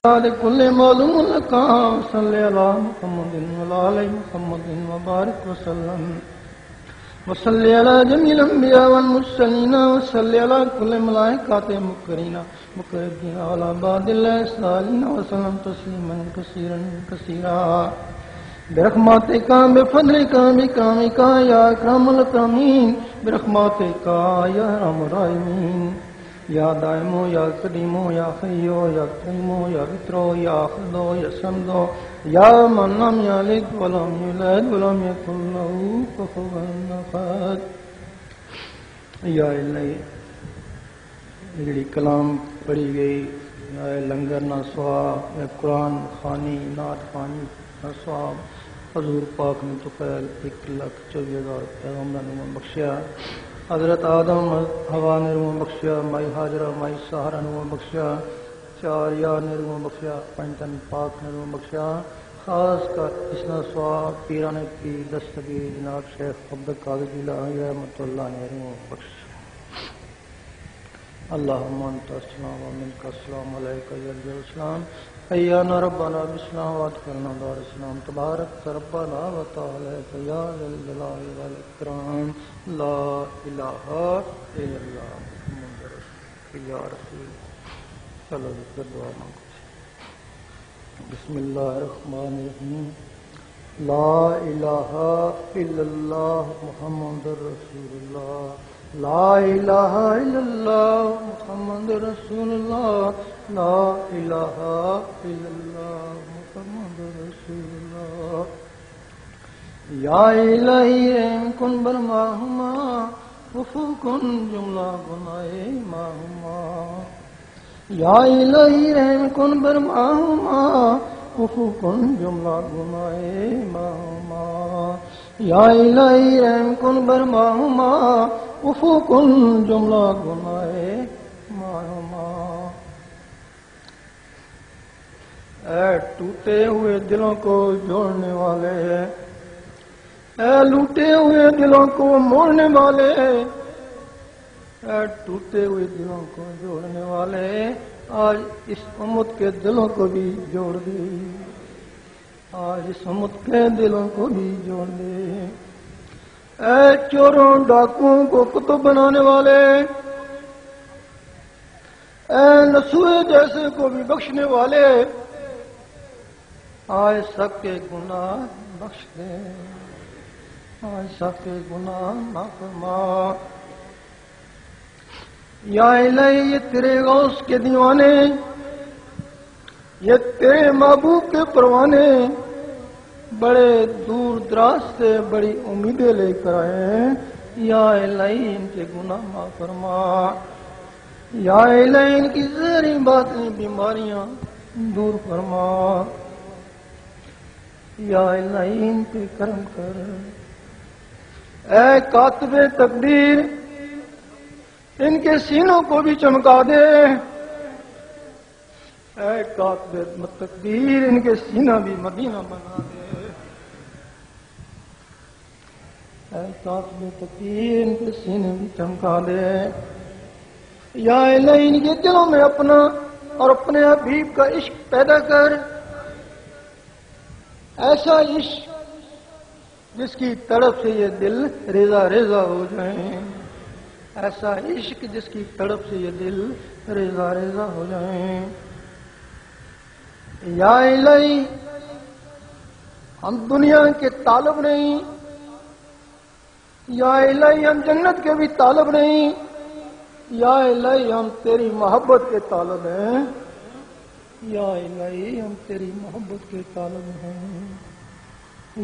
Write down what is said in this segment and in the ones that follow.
كل معلوم لك صل على محمد وعلى آل محمد وبارك وسلم وصل على جميع الأنبياء والمرسلين وصل على كل ملائكة مقربين على عباد الله الصالحين وسلم تسليما كثيرا كثيرا برحمتك بفضلك بكرمك يا أكرم الأكرمين برحمتك يا أرحم الراحمين یا دائمو یا قدیمو یا خیو یا قیمو یا وطرو یا خلدو یا سمدو یا من لم یلد ولم یولد ولم یکن له کفوا احد. یا الہی جڑی کلام پڑھی گئی یا لنگر نہ ثواب یا قرآن خوانی نعت خوانی نہ ثواب حضور پاک نے تو خیر 1,24,000 پیغمبر نے بخشیا. حضرت آدم ہوا نے روح بخشیا، مائی حاجرہ مائی سہارا نے روح بخشیا، 4 یار نے روح بخشیا، 5 تن پاک نے روح بخشیا. خاص کر اسنا ثواب پیران کی دستگیر جناب شیخ عبدالقادر جیلانی رحمۃ اللہ نے روح بخشیا. اللہم انت السلام و منک السلام علیک یا ذا السلام حیانا ربنا بالاسلام وادخلنا دار السلام تبارک ربنا وتعالى یا ذا الجلال والاکرام. لا الہ الا اللہ محمد رسول یا رسول. چلو دعا مانگو. بسم اللہ الرحمن الرحیم. لا الہ الا اللہ محمد رسول اللہ. لا الہ الا اللہ محمد رسول اللہ. لا الہ الا اللہ محمد رسول اللہ. یا الہی رحم کن بر ماہما وفو کن جملہ گناہ ماہما. یا الہی رحم کن بر ماہما وفو کن جملہ گناہ ماہما. یا الہی رحم کن بر ماہما وفو کن جملہ گناہ ماہما. اے ٹوٹے ہوئے دلوں کو جوڑنے والے، اے لوٹے ہوئے دلوں کو موڑنے والے، اے ٹوٹے ہوئے دلوں کو جوڑنے والے، آج اس امت کے دلوں کو بھی جوڑ دے. آج اس امت کے دلوں کو بھی جوڑ دے. اے چوروں ڈاکوؤں کو کتب بنانے والے، اے نسوئے جیسے کو بھی بخشنے والے، آج سب کے گناہ بخش دے. آج سب کے گناہ معاف فرما. یا الہی یہ تیرے غوث کے دیوانے، یہ تیرے محبوب کے پروانے بڑے دور دراز سے بڑی امیدیں لے کر آئے ہیں. یا الہی ان کے گناہ معاف فرما. یا الہی ان کی ظاہری باطنی بیماریاں دور فرما. یا الہی ان پہ کرم کر. اے کاتب تقدیر ان کے سینوں کو بھی چمکا دے. اے کاتب تقدیر ان کے سینہ بھی مدینہ بنا دے. اے کاتب تقدیر ان کے سینے بھی چمکا دے. یا الہی ان کے دلوں میں اپنا اور اپنے حبیب کا عشق پیدا کر. ایسا عشق جس کی تڑپ سے یہ دل ریزہ ریزہ ہو جائیں. ایسا عشق جس کی تڑپ سے یہ دل ریزہ ریزہ ہو جائیں. یا الہی ہم دنیا کے طالب نہیں، یا الہی ہم جنت کے بھی طالب نہیں، یا الہی ہم تیری محبت کے طالب ہیں. یا الہی ہم تیری محبت کے طالب ہیں.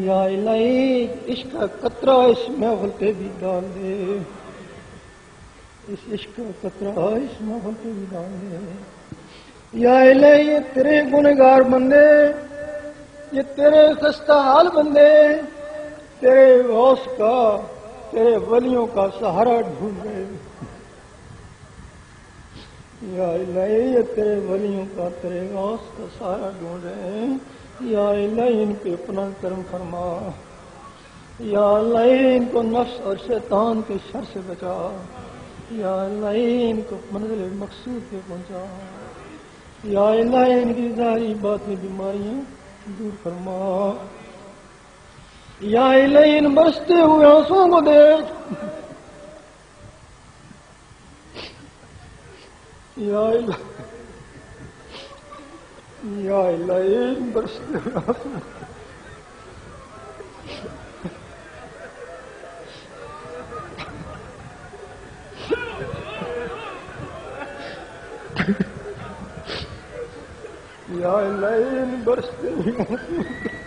یا الہی عشق کا قطرہ اس محفل پہ بھی ڈال دے. اس عشق کا قطرہ اس محفل پہ بھی ڈال دے. یا الہی یہ تیرے گنہگار بندے، یہ تیرے خستہ حال بندے تیرے غوث کا، تیرے ولیوں کا سہارا ڈھونڈ رہے. یا الہی یہ تیرے ولیوں کا، تیرے غوث کا سہارا ڈھونڈ رہے ہیں. یا الہی ان پہ اپنا کرم فرما. یا الہی ان کو نفس اور شیطان کے شر سے بچا. یا الہی ان کو منزل مقصود پہ پہنچا. یا الہ ان کی ظاہری باطنی بیماریاں دور فرما. یا الہ ان برستے ہوئے آنسوں کو دیکھ. یا الہ ان برستے ہوئے آنسوں یا الہ ان برستے ہوئے آنسوں